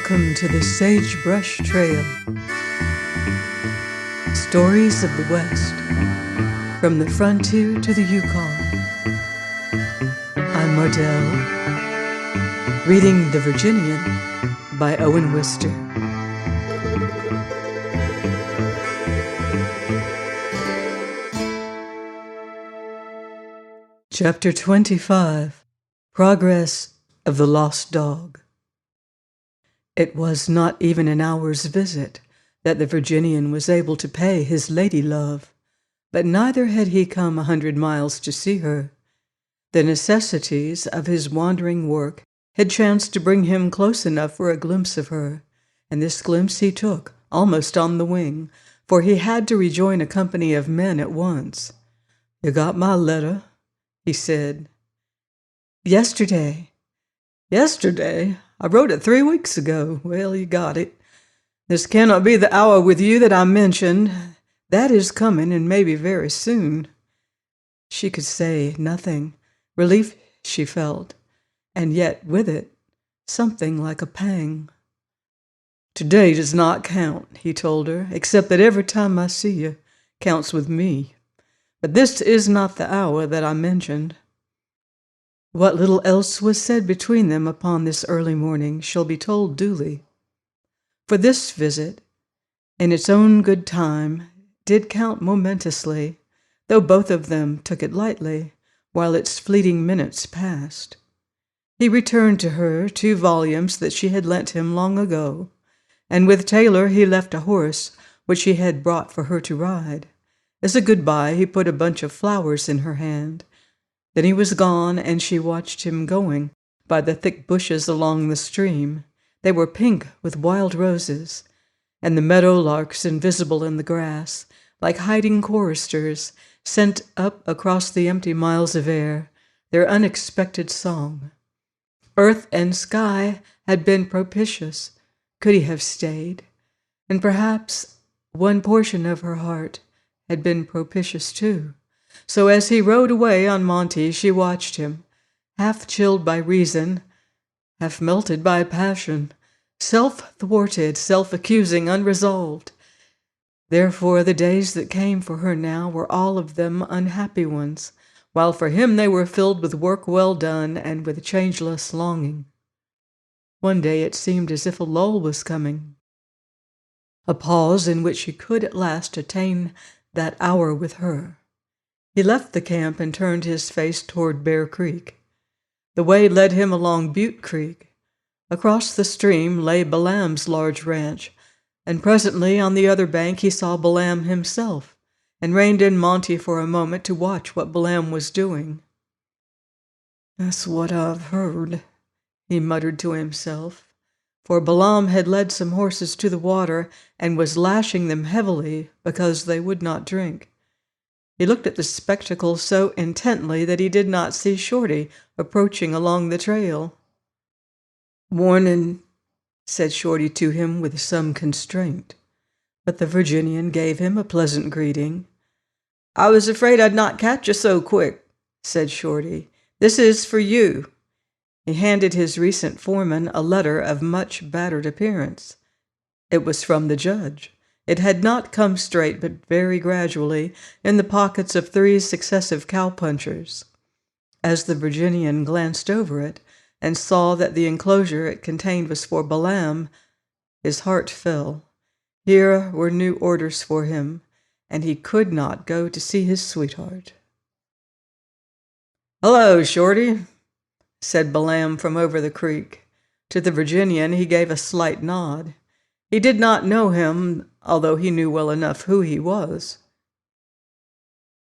Welcome to the Sagebrush Trail. Stories of the West, from the frontier to the Yukon. I'm Mardell, reading The Virginian by Owen Wister. Chapter 25, Progress of the Lost Dog. It was not even an hour's visit that the Virginian was able to pay his lady-love, but neither had he come 100 miles to see her. The necessities of his wandering work had chanced to bring him close enough for a glimpse of her, and this glimpse he took, almost on the wing, for he had to rejoin a company of men at once. "You got my letter?" he said. "Yesterday." "Yesterday? I wrote it 3 weeks ago. Well, you got it. This cannot be the hour with you that I mentioned. That is coming, and maybe very soon." She could say nothing. Relief she felt, and yet with it, something like a pang. "Today does not count," he told her, "except that every time I see you counts with me. But this is not the hour that I mentioned." What little else was said between them upon this early morning shall be told duly. For this visit, in its own good time, did count momentously, though both of them took it lightly, while its fleeting minutes passed. He returned to her 2 volumes that she had lent him long ago, and with Taylor he left a horse which he had brought for her to ride. As a good-bye, he put a bunch of flowers in her hand. Then he was gone, and she watched him going by the thick bushes along the stream. They were pink with wild roses, and the meadow larks invisible in the grass, like hiding choristers, sent up across the empty miles of air their unexpected song. Earth and sky had been propitious, could he have stayed, and perhaps one portion of her heart had been propitious too. So as he rode away on Monty, she watched him, half chilled by reason, half melted by passion, self-thwarted, self-accusing, unresolved. Therefore the days that came for her now were all of them unhappy ones, while for him they were filled with work well done and with changeless longing. One day it seemed as if a lull was coming, a pause in which he could at last attain that hour with her. He left the camp and turned his face toward Bear Creek. The way led him along Butte Creek. Across the stream lay Balaam's large ranch, and presently on the other bank he saw Balaam himself, and reined in Monty for a moment to watch what Balaam was doing. "That's what I've heard," he muttered to himself, for Balaam had led some horses to the water and was lashing them heavily because they would not drink. He looked at the spectacle so intently that he did not see Shorty approaching along the trail. "Mornin'," said Shorty to him with some constraint, but the Virginian gave him a pleasant greeting. "I was afraid I'd not catch you so quick," said Shorty. "This is for you." He handed his recent foreman a letter of much battered appearance. It was from the judge. It had not come straight, but very gradually, in the pockets of 3 successive cowpunchers. As the Virginian glanced over it, and saw that the enclosure it contained was for Balaam, his heart fell. Here were new orders for him, and he could not go to see his sweetheart. "Hello, Shorty," said Balaam from over the creek. To the Virginian he gave a slight nod. He did not know him, although he knew well enough who he was.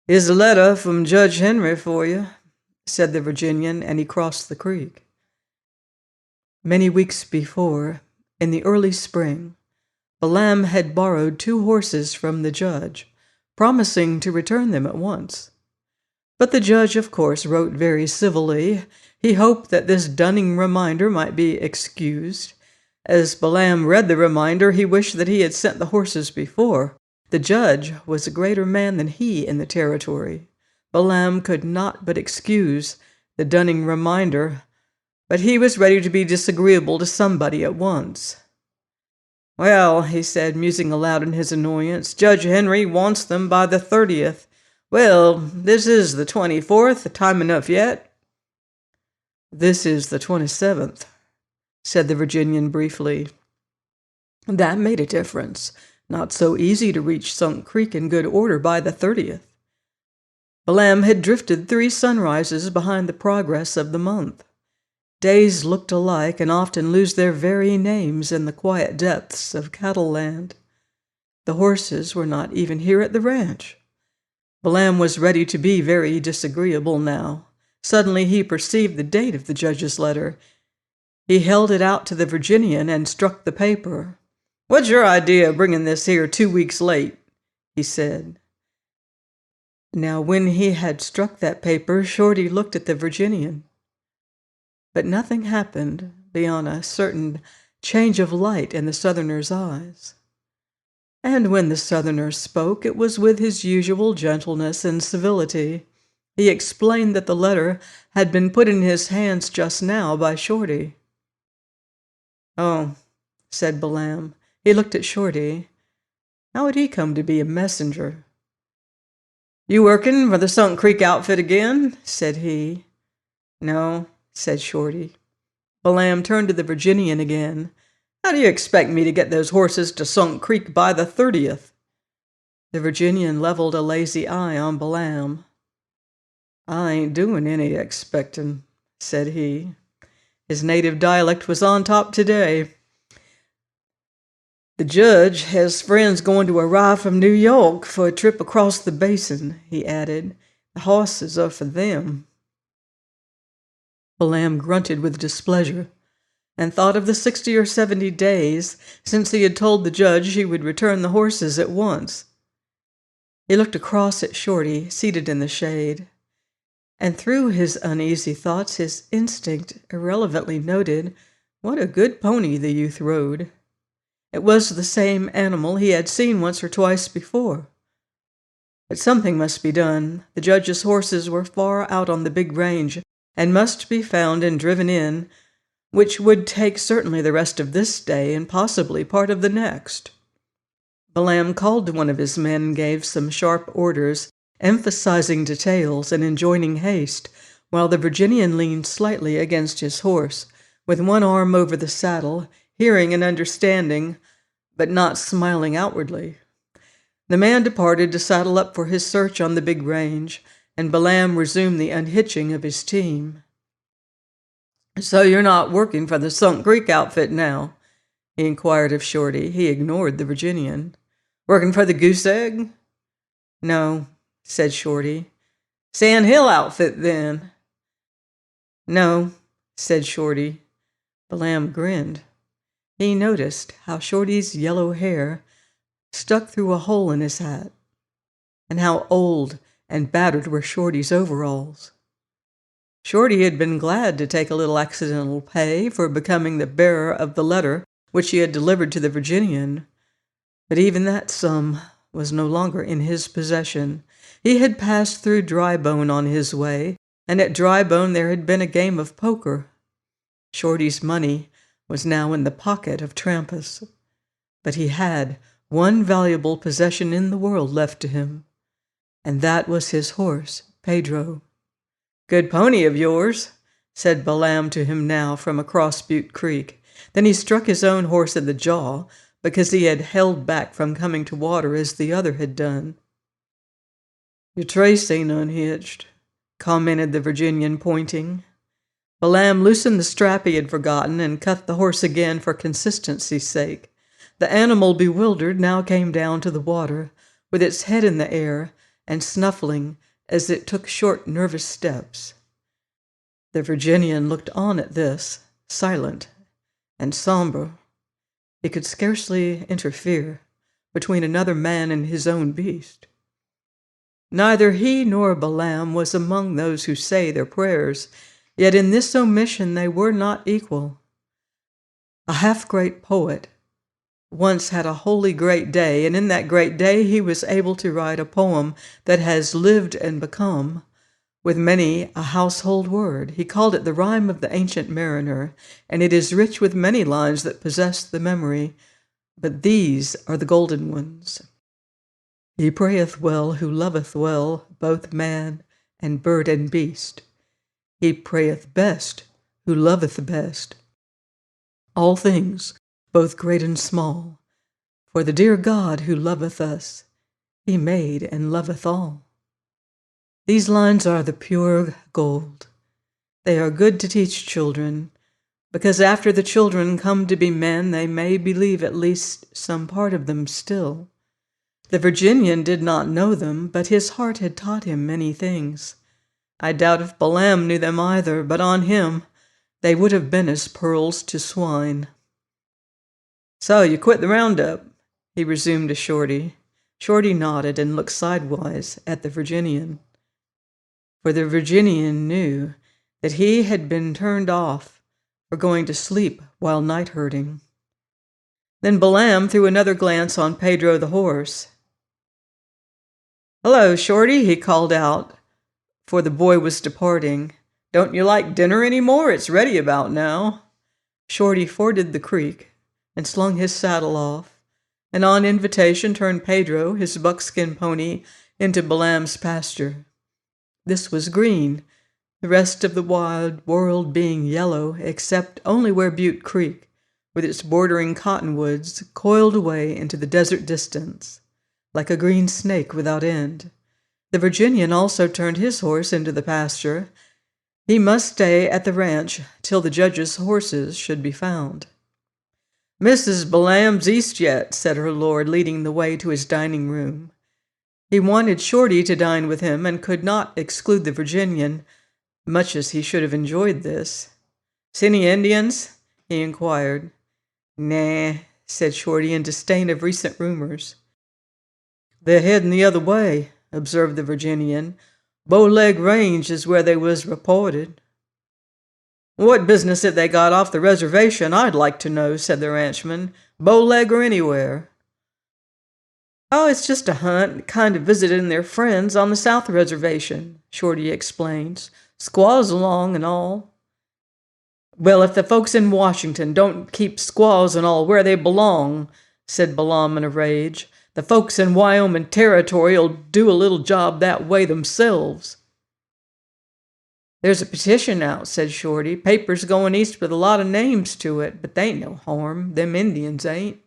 "Here's a letter from Judge Henry for you," said the Virginian, and he crossed the creek. Many weeks before, in the early spring, Balaam had borrowed 2 horses from the judge, promising to return them at once. But the judge, of course, wrote very civilly. He hoped that this dunning reminder might be excused. As Balaam read the reminder, he wished that he had sent the horses before. The judge was a greater man than he in the territory. Balaam could not but excuse the dunning reminder, but he was ready to be disagreeable to somebody at once. "Well," he said, musing aloud in his annoyance, "Judge Henry wants them by the 30th. Well, this is the 24th. Time enough yet?" "This is the 27th," said the Virginian briefly. That made a difference. Not so easy to reach Sunk Creek in good order by the 30th. Balaam had drifted 3 sunrises behind the progress of the month. Days looked alike and often lose their very names in the quiet depths of cattle land. The horses were not even here at the ranch. Balaam was ready to be very disagreeable now. Suddenly he perceived the date of the judge's letter. He held it out to the Virginian and struck the paper. "What's your idea of bringing this here 2 weeks late?" he said. Now when he had struck that paper, Shorty looked at the Virginian. But nothing happened beyond a certain change of light in the Southerner's eyes. And when the Southerner spoke, it was with his usual gentleness and civility. He explained that the letter had been put in his hands just now by Shorty. "Oh," said Balaam. He looked at Shorty. How had he come to be a messenger? "You working for the Sunk Creek outfit again?" said he. "No," said Shorty. Balaam turned to the Virginian again. "How do you expect me to get those horses to Sunk Creek by the 30th? The Virginian leveled a lazy eye on Balaam. "I ain't doing any expectin'," said he. His native dialect was on top today. "The judge has friends going to arrive from New York for a trip across the basin," he added. "The horses are for them." Balaam grunted with displeasure and thought of the 60 or 70 days since he had told the judge he would return the horses at once. He looked across at Shorty, seated in the shade, and through his uneasy thoughts his instinct irrelevantly noted what a good pony the youth rode. It was the same animal he had seen once or twice before. But something must be done. The judge's horses were far out on the big range and must be found and driven in, which would take certainly the rest of this day and possibly part of the next. Balaam called to one of his men and gave some sharp orders, emphasizing details and enjoining haste, while the Virginian leaned slightly against his horse, with one arm over the saddle, hearing and understanding, but not smiling outwardly. The man departed to saddle up for his search on the big range, and Balaam resumed the unhitching of his team. "So you're not working for the Sunk Creek outfit now?" he inquired of Shorty. He ignored the Virginian. "Working for the Goose Egg?" "No," said Shorty. "Sand Hill outfit, then?" "No," said Shorty. Balaam grinned. He noticed how Shorty's yellow hair stuck through a hole in his hat, and how old and battered were Shorty's overalls. Shorty had been glad to take a little accidental pay for becoming the bearer of the letter which he had delivered to the Virginian, but even that sum was no longer in his possession. He had passed through Drybone on his way, and at Drybone there had been a game of poker. Shorty's money was now in the pocket of Trampas, but he had one valuable possession in the world left to him, and that was his horse, Pedro. "Good pony of yours," said Balaam to him now from across Butte Creek. Then he struck his own horse in the jaw, because he had held back from coming to water as the other had done. "Your trace ain't unhitched," commented the Virginian, pointing. Balaam loosened the strap he had forgotten and cut the horse again for consistency's sake. The animal, bewildered, now came down to the water, with its head in the air and snuffling as it took short, nervous steps. The Virginian looked on at this, silent and somber. He could scarcely interfere between another man and his own beast. Neither he nor Balaam was among those who say their prayers, yet in this omission they were not equal. A half-great poet once had a wholly great day, and in that great day he was able to write a poem that has lived and become, with many a household word. He called it the Rhyme of the Ancient Mariner, and it is rich with many lines that possess the memory but these are the golden ones. He prayeth well who loveth well both man and bird and beast. He prayeth best who loveth best all things, both great and small. For the dear God who loveth us, he made and loveth all. These lines are the pure gold. They are good to teach children, because after the children come to be men, they may believe at least some part of them still. The Virginian did not know them, but his heart had taught him many things. I doubt if Balaam knew them either, but on him they would have been as pearls to swine. "So you quit the roundup?" he resumed to Shorty. Shorty nodded and looked sidewise at the Virginian. For the Virginian knew that he had been turned off for going to sleep while night herding. Then Balaam threw another glance on Pedro the horse. "Hello, Shorty," he called out, for the boy was departing. "Don't you like dinner any more? It's ready about now." Shorty forded the creek and slung his saddle off, and on invitation turned Pedro, his buckskin pony, into Balaam's pasture. This was green, the rest of the wide world being yellow, except only where Butte Creek, with its bordering cottonwoods, coiled away into the desert distance, like a green snake without end. The Virginian also turned his horse into the pasture. He must stay at the ranch till the judge's horses should be found. "Mrs. Balaam's east yet," said her lord, leading the way to his dining room. He wanted Shorty to dine with him and could not exclude the Virginian, much as he should have enjoyed this. "See any Indians?" he inquired. "Nah," said Shorty in disdain of recent rumors. "They're heading the other way," observed the Virginian. "Bowleg Range is where they was reported." "What business had they got off the reservation, I'd like to know," said the ranchman. "Bowleg or anywhere." "Oh, it's just a hunt, kind of visiting their friends on the South Reservation," Shorty explains. "Squaws along and all." "Well, if the folks in Washington don't keep squaws and all where they belong," said Balaam in a rage, "the folks in Wyoming Territory'll do a little job that way themselves." "There's a petition out," said Shorty. "Papers going east with a lot of names to it, but they ain't no harm. Them Indians ain't."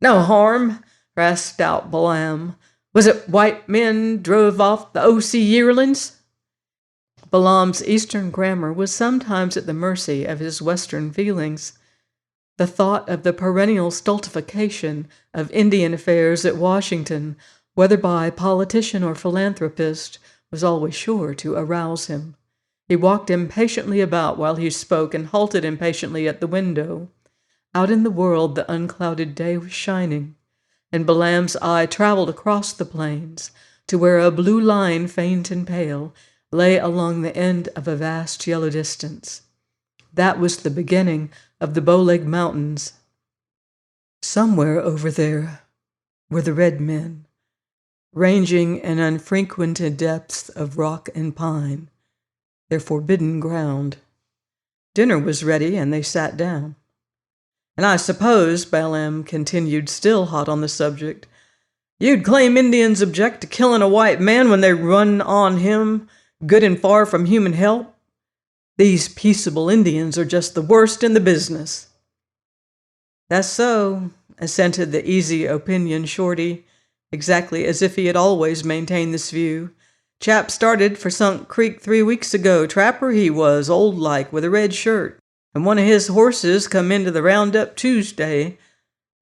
"No harm?" rasped out Balaam. "Was it white men drove off the O.C. yearlings?" Balaam's Eastern grammar was sometimes at the mercy of his Western feelings. The thought of the perennial stultification of Indian affairs at Washington, whether by politician or philanthropist, was always sure to arouse him. He walked impatiently about while he spoke and halted impatiently at the window. Out in the world the unclouded day was shining, and Balaam's eye traveled across the plains to where a blue line, faint and pale, lay along the end of a vast yellow distance. That was the beginning of the Bowleg Mountains. Somewhere over there were the red men, ranging in unfrequented depths of rock and pine, their forbidden ground. Dinner was ready, and they sat down. "And I suppose," Balaam continued, still hot on the subject, "you'd claim Indians object to killing a white man when they run on him, good and far from human help? These peaceable Indians are just the worst in the business." "That's so," assented the easy opinion Shorty, exactly as if he had always maintained this view. "Chap started for Sunk Creek 3 weeks ago. Trapper he was, old like, with a red shirt. And one of his horses come into the roundup Tuesday.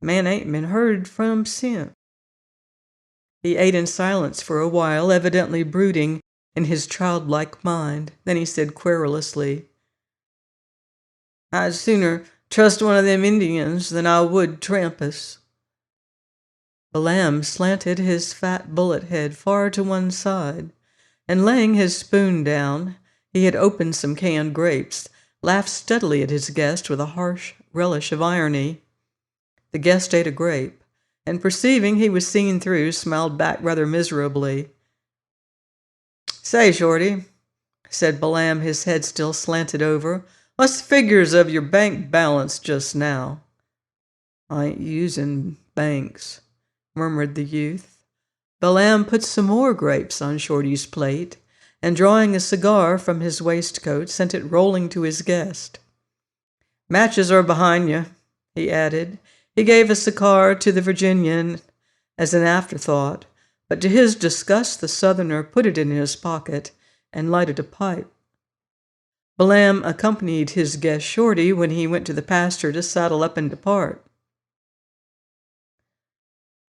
Man ain't been heard from since." He ate in silence for a while, evidently brooding in his childlike mind. Then he said querulously, "I'd sooner trust one of them Indians than I would Trampas." Balaam slanted his fat bullet head far to one side, and laying his spoon down, he had opened some canned grapes, laughed steadily at his guest with a harsh relish of irony. The guest ate a grape, and perceiving he was seen through, smiled back rather miserably. "Say, Shorty," said Balaam, his head still slanted over, "what's the figures of your bank balance just now?" "I ain't using banks," murmured the youth. Balaam put some more grapes on Shorty's plate, and drawing a cigar from his waistcoat, sent it rolling to his guest. "Matches are behind you," he added. He gave a cigar to the Virginian as an afterthought, but to his disgust the Southerner put it in his pocket and lighted a pipe. Balaam accompanied his guest Shorty when he went to the pasture to saddle up and depart.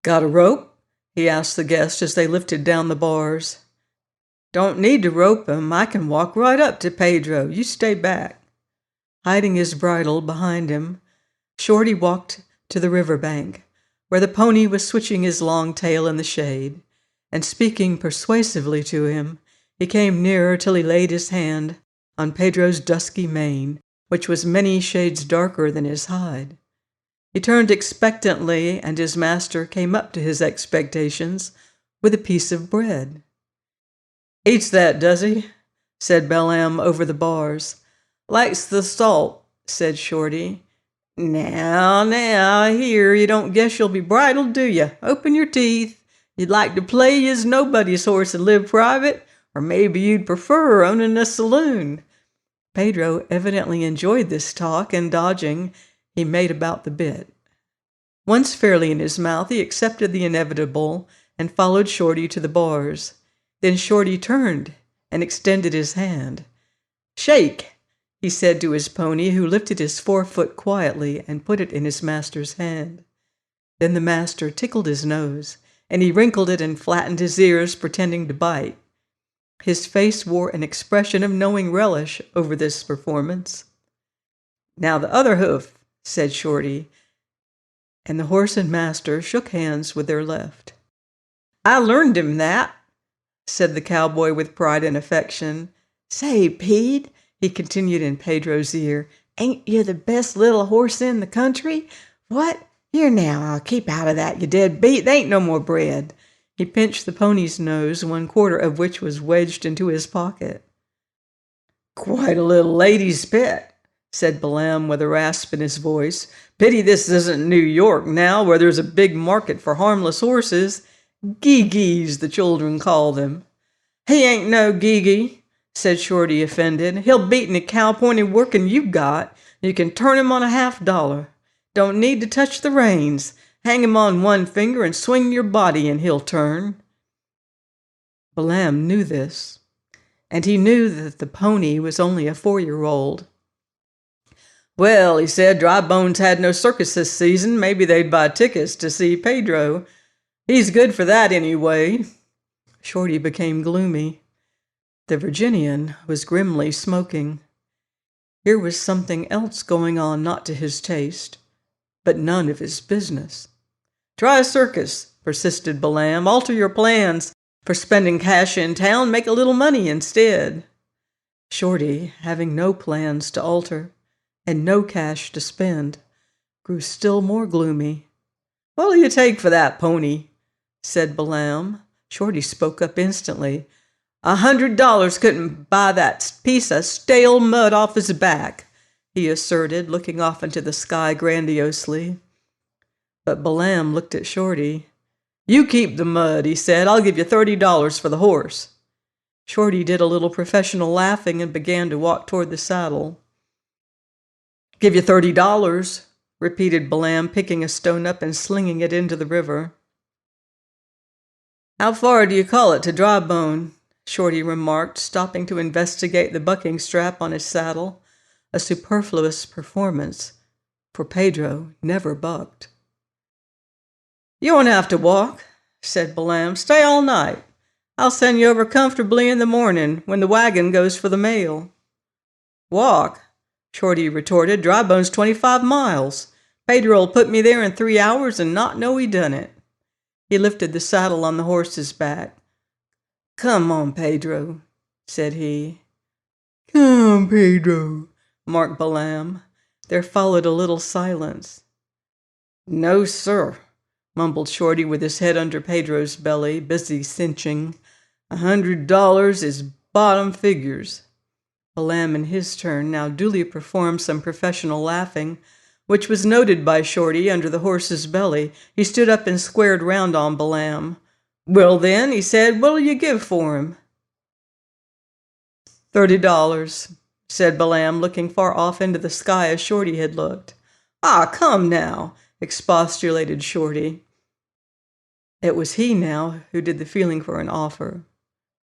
"Got a rope?" he asked the guest as they lifted down the bars. "Don't need to rope him. I can walk right up to Pedro. You stay back." Hiding his bridle behind him, Shorty walked to the river bank, where the pony was switching his long tail in the shade, and speaking persuasively to him, he came nearer till he laid his hand on Pedro's dusky mane, which was many shades darker than his hide. He turned expectantly, and his master came up to his expectations with a piece of bread. "Eats that, does he?" said Balaam over the bars. "Likes the salt," said Shorty. Now, here, you don't guess you'll be bridled, do you? Open your teeth. You'd like to play as nobody's horse and live private, or maybe you'd prefer owning a saloon." Pedro evidently enjoyed this talk, and dodging, he made about the bit. Once fairly in his mouth, he accepted the inevitable and followed Shorty to the bars. Then Shorty turned and extended his hand. "Shake," he said to his pony, who lifted his forefoot quietly and put it in his master's hand. Then the master tickled his nose, and he wrinkled it and flattened his ears, pretending to bite. His face wore an expression of knowing relish over this performance. "Now the other hoof," said Shorty, and the horse and master shook hands with their left. "I learned him that," said the cowboy with pride and affection. "Say, Pete," he continued in Pedro's ear, "ain't you the best little horse in the country? What? Here now, I'll keep out of that, you dead beat. There ain't no more bread." He pinched the pony's nose, 1/4 of which was wedged into his pocket. "Quite a little lady's pet," said Balaam with a rasp in his voice. "Pity this isn't New York now, where there's a big market for harmless horses. Geegees, the children call them." "He ain't no geegee," said Shorty, offended. "He'll beat any cow pony working you've got. You can turn him on a $50. Don't need to touch the reins. Hang him on one finger and swing your body and he'll turn." Balaam knew this, and he knew that the pony was only a 4-year-old. "Well," he said, "Dry Bones had no circus this season. Maybe they'd buy tickets to see Pedro. He's good for that anyway." Shorty became gloomy. The Virginian was grimly smoking. Here was something else going on not to his taste, but none of his business. "Try a circus," persisted Balaam. "Alter your plans for spending cash in town. Make a little money instead." Shorty, having no plans to alter and no cash to spend, grew still more gloomy. "What'll you take for that pony?" said Balaam. Shorty spoke up instantly. $100 couldn't buy that piece of stale mud off his back," he asserted, looking off into the sky grandiosely. But Balaam looked at Shorty. "You keep the mud," he said. "I'll give you $30 for the horse." Shorty did a little professional laughing and began to walk toward the saddle. "Give you $30, repeated Balaam, picking a stone up and slinging it into the river. "How far do you call it to Dry Bone?" Shorty remarked, stopping to investigate the bucking strap on his saddle, a superfluous performance, for Pedro never bucked. "You won't have to walk," said Balaam. "Stay all night. I'll send you over comfortably in the morning when the wagon goes for the mail." "Walk?" Shorty retorted. "Dry Bone's 25 miles. Pedro'll put me there in 3 hours and not know he done it." He lifted the saddle on the horse's back. "Come on, Pedro," said he. "Come, Pedro," marked Balaam. There followed a little silence. "No, sir," mumbled Shorty with his head under Pedro's belly, busy cinching. $100 is bottom figures." Balaam, in his turn, now duly performed some professional laughing, which was noted by Shorty under the horse's belly, he stood up and squared round on Balaam. "Well then," he said, "what'll you give for him?" $30, said Balaam, looking far off into the sky as Shorty had looked. "Ah, come now," expostulated Shorty. It was he now who did the feeling for an offer,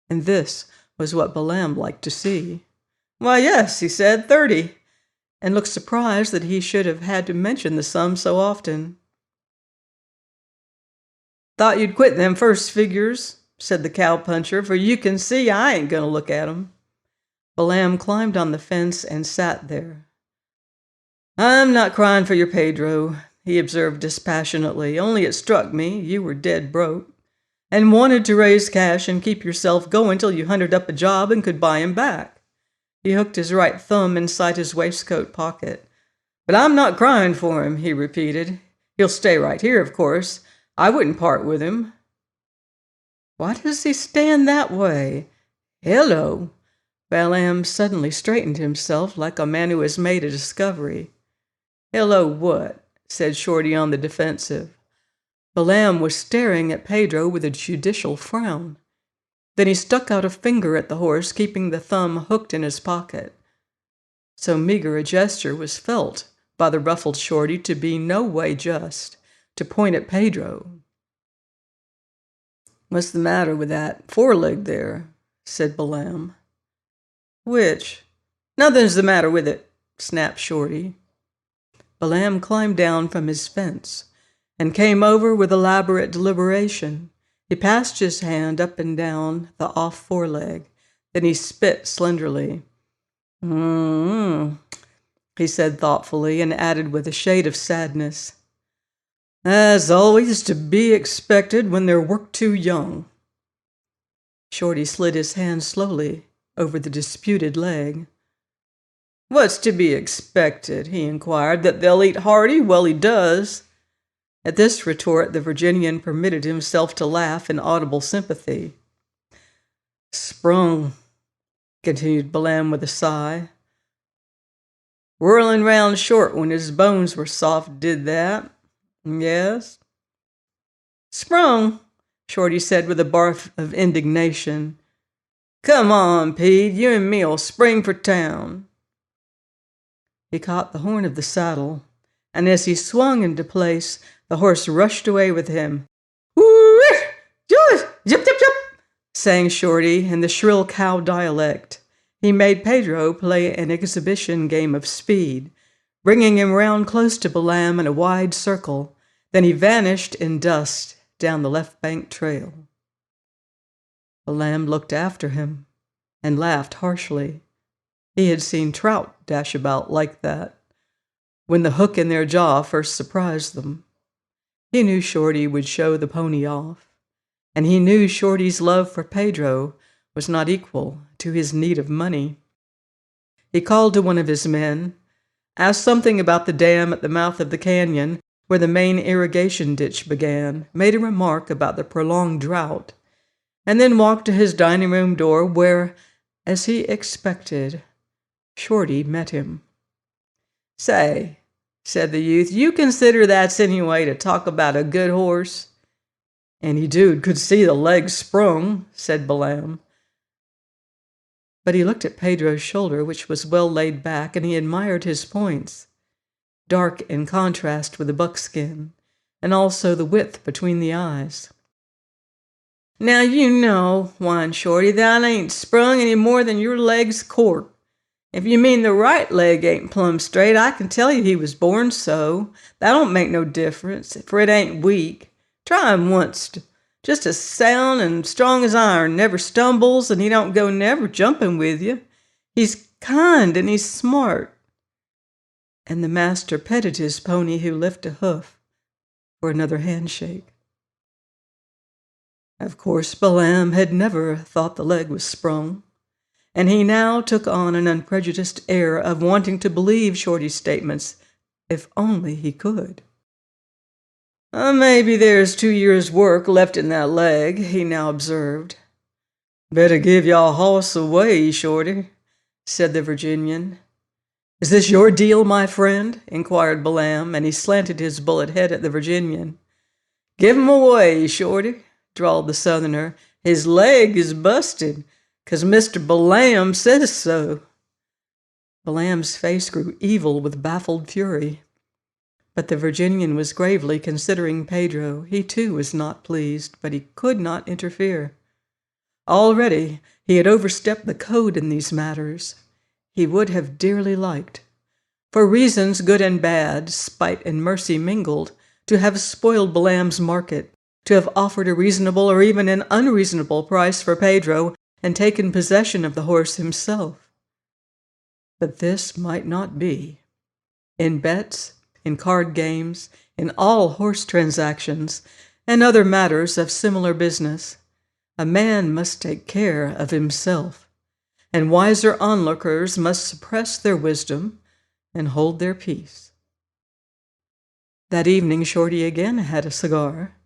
and this was what Balaam liked to see. "Why, yes," he said, 30, and looked surprised that he should have had to mention the sum so often. "Thought you'd quit them first figures," said the cowpuncher, "for you can see I ain't going to look at 'em." Balaam climbed on the fence and sat there. "I'm not crying for your Pedro," he observed dispassionately, "only it struck me you were dead broke, and wanted to raise cash and keep yourself going till you hunted up a job and could buy him back." He hooked his right thumb inside his waistcoat pocket. "But I'm not crying for him," he repeated. "He'll stay right here, of course. I wouldn't part with him." "Why does he stand that way? Hello!" Balaam suddenly straightened himself like a man who has made a discovery. "Hello what?" said Shorty on the defensive. Balaam was staring at Pedro with a judicial frown. Then he stuck out a finger at the horse, keeping the thumb hooked in his pocket. So meager a gesture was felt by the ruffled Shorty to be no way just, to point at Pedro. "What's the matter with that foreleg there?" said Balaam. "Which?" "Nothing's the matter with it," snapped Shorty. Balaam climbed down from his fence and came over with elaborate deliberation. He passed his hand up and down the off foreleg. Then he spit slenderly. He said thoughtfully, and added with a shade of sadness, "As always to be expected when they're worked too young." Shorty slid his hand slowly over the disputed leg. "What's to be expected?" he inquired. "That they'll eat hearty? Well, he does." At this retort, the Virginian permitted himself to laugh in audible sympathy. "Sprung," continued Balaam with a sigh. "Whirling round short when his bones were soft did that. Yes." "Sprung," Shorty said with a bark of indignation. "Come on, Pete, you and me'll spring for town." He caught the horn of the saddle, and as he swung into place, the horse rushed away with him. "Woo! Yip, yip, yip," sang Shorty in the shrill cow dialect. He made Pedro play an exhibition game of speed, bringing him round close to Balaam in a wide circle. Then he vanished in dust down the left bank trail. Balaam looked after him and laughed harshly. He had seen trout dash about like that, when the hook in their jaw first surprised them. He knew Shorty would show the pony off, and he knew Shorty's love for Pedro was not equal to his need of money. He called to one of his men, asked something about the dam at the mouth of the canyon where the main irrigation ditch began, made a remark about the prolonged drought, and then walked to his dining room door where, as he expected, Shorty met him. "Say," said the youth, "you consider that's any way to talk about a good horse?" "Any dude could see the legs sprung," said Balaam. But he looked at Pedro's shoulder, which was well laid back, and he admired his points, dark in contrast with the buckskin, and also the width between the eyes. "Now you know," whined Shorty, "that ain't sprung any more than your leg's cork. If you mean the right leg ain't plumb straight, I can tell you he was born so. That don't make no difference, for it ain't weak. Try him onct. Just as sound and strong as iron, never stumbles, and he don't go never jumping with you. He's kind and he's smart." And the master petted his pony, who lifted a hoof for another handshake. Of course, Balaam had never thought the leg was sprung, and he now took on an unprejudiced air of wanting to believe Shorty's statements, if only he could. "Maybe there's 2 years' work left in that leg," he now observed. "Better give your hoss away, Shorty," said the Virginian. "Is this your deal, my friend?" inquired Balaam, and he slanted his bullet head at the Virginian. "Give him away, Shorty," drawled the Southerner. "His leg is busted, 'cause Mr. Balaam says so." Balaam's face grew evil with baffled fury. But the Virginian was gravely considering Pedro. He too was not pleased, but he could not interfere. Already he had overstepped the code in these matters. He would have dearly liked, for reasons good and bad, spite and mercy mingled, to have spoiled Balaam's market, to have offered a reasonable or even an unreasonable price for Pedro and taken possession of the horse himself. But this might not be. In bets, in card games, in all horse transactions, and other matters of similar business, a man must take care of himself, and wiser onlookers must suppress their wisdom and hold their peace. That evening Shorty again had a cigar.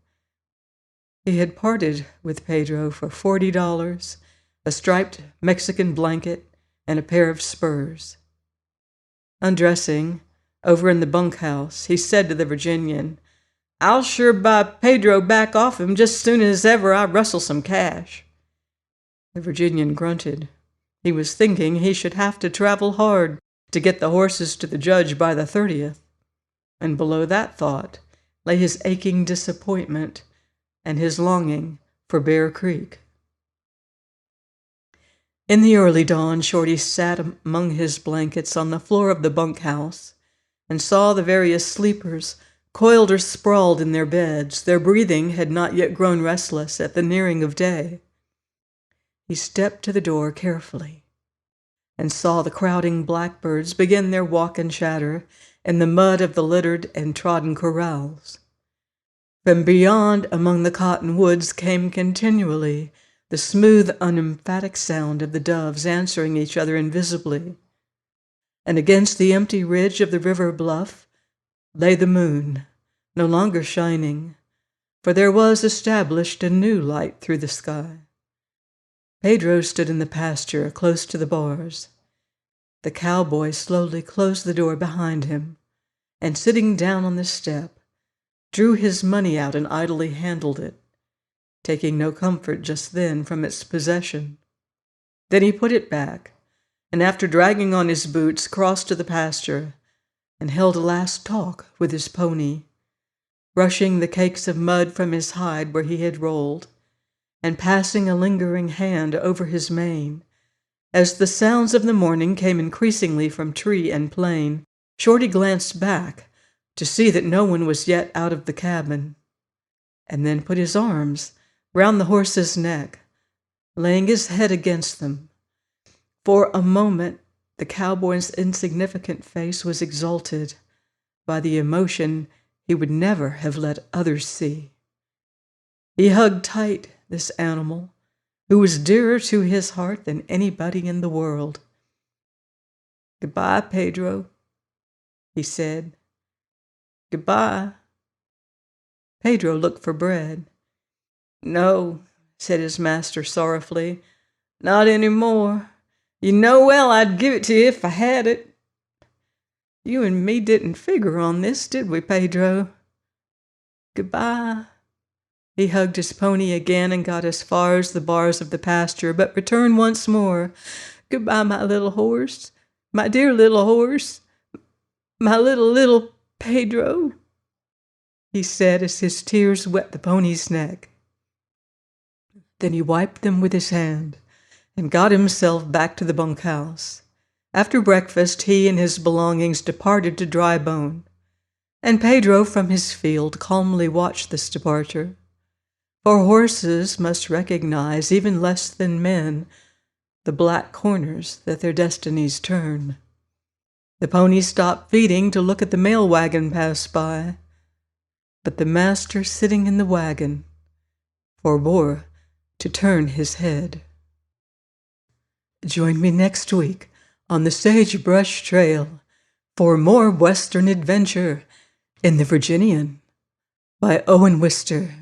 He had parted with Pedro for $40, a striped Mexican blanket, and a pair of spurs. Undressing, over in the bunkhouse, he said to the Virginian, "I'll sure buy Pedro back off him just soon as ever I rustle some cash." The Virginian grunted. He was thinking he should have to travel hard to get the horses to the judge by the 30th. And below that thought lay his aching disappointment and his longing for Bear Creek. In the early dawn, Shorty sat among his blankets on the floor of the bunkhouse and saw the various sleepers coiled or sprawled in their beds. Their breathing had not yet grown restless at the nearing of day. He stepped to the door carefully and saw the crowding blackbirds begin their walk and chatter in the mud of the littered and trodden corrals. From beyond among the cottonwoods came continually the smooth, unemphatic sound of the doves answering each other invisibly. And against the empty ridge of the river bluff lay the moon, no longer shining, for there was established a new light through the sky. Pedro stood in the pasture close to the bars. The cowboy slowly closed the door behind him, and sitting down on the step, drew his money out and idly handled it, taking no comfort just then from its possession. Then he put it back, and after dragging on his boots, crossed to the pasture and held a last talk with his pony, brushing the cakes of mud from his hide where he had rolled, and passing a lingering hand over his mane. As the sounds of the morning came increasingly from tree and plain, Shorty glanced back to see that no one was yet out of the cabin, and then put his arms round the horse's neck, laying his head against them. For a moment, the cowboy's insignificant face was exalted by the emotion he would never have let others see. He hugged tight this animal, who was dearer to his heart than anybody in the world. "Goodbye, Pedro," he said. "Goodbye." Pedro looked for bread. "No," said his master sorrowfully, "not any more. You know well I'd give it to you if I had it. You and me didn't figure on this, did we, Pedro? Goodbye." He hugged his pony again and got as far as the bars of the pasture, but returned once more. "Goodbye, my little horse, my dear little horse, my little Pedro," he said as his tears wet the pony's neck. Then he wiped them with his hand and got himself back to the bunkhouse. After breakfast, he and his belongings departed to Dry Bone, and Pedro from his field calmly watched this departure. For horses must recognize, even less than men, the black corners that their destinies turn. The pony stopped feeding to look at the mail wagon pass by, but the master sitting in the wagon forbore to turn his head. Join me next week on the Sagebrush Trail for more Western adventure in the Virginian by Owen Wister.